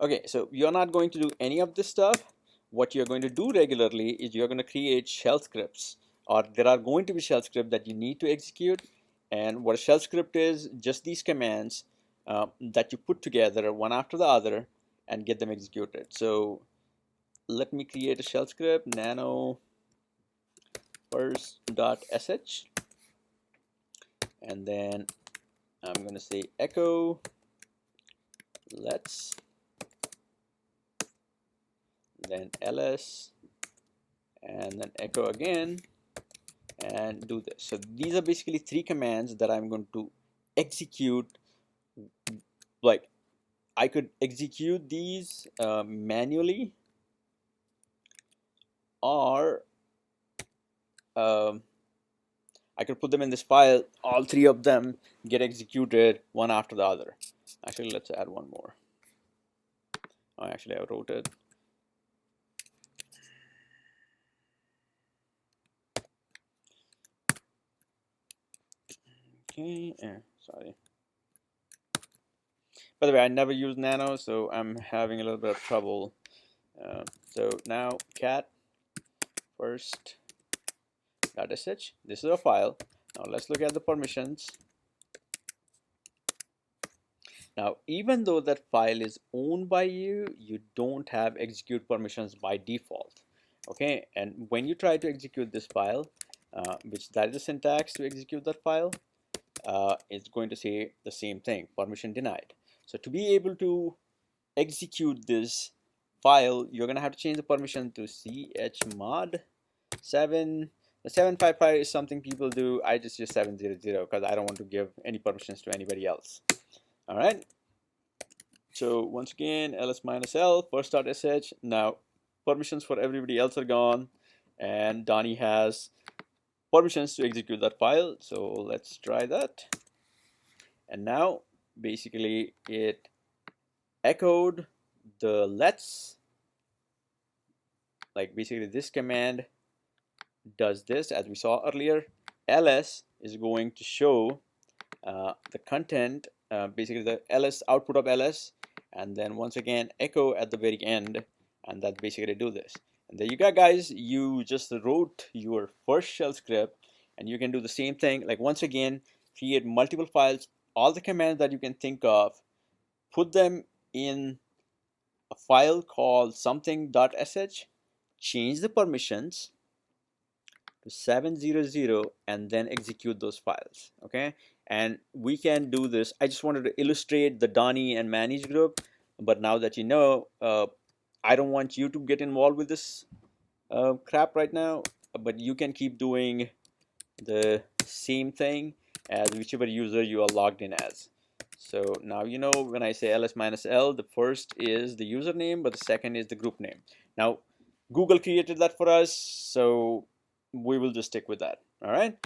Okay, so you're not going to do any of this stuff. What you're going to do regularly is you're going to create shell scripts, or there are going to be shell scripts that you need to execute. And what a shell script is, just these commands that you put together one after the other and get them executed. So let me create a shell script, nano first.sh, and then I'm going to say echo let's, then ls, and then echo again, and do this. So these are basically three commands that I'm going to execute. Like, I could execute these manually, or I could put them in this file. All three of them get executed one after the other. Actually, let's add one more. Oh, actually, I wrote it. Okay, sorry. By the way, I never use nano, so I'm having a little bit of trouble. So now cat first.sh. This is a file. Now let's look at the permissions. Now, even though that file is owned by you, you don't have execute permissions by default. Okay, and when you try to execute this file, which that is the syntax to execute that file, it's going to say the same thing, permission denied. So to be able to execute this file, you're going to have to change the permission to chmod 7. The 755 is something people do. I just use 700 because I don't want to give any permissions to anybody else. All right. So once again, ls-l first.sh. Now permissions for everybody else are gone, and Donnie has permissions to execute that file. So let's try that. And now basically it echoed the let's, like basically this command does this as we saw earlier. ls is going to show the content, basically the ls output of ls, and then once again echo at the very end, and that basically do this. And there you go, guys. You just wrote your first shell script, and you can do the same thing. Like, once again, create multiple files, all the commands that you can think of, put them in a file called something.sh, change the permissions to 700, and then execute those files. Okay, and we can do this. I just wanted to illustrate the Donnie and Manny's group, but now that you know, I don't want you to get involved with this crap right now, but you can keep doing the same thing as whichever user you are logged in as. So now you know when I say ls-l, the first is the username, but the second is the group name. Now Google created that for us, so we will just stick with that. All right.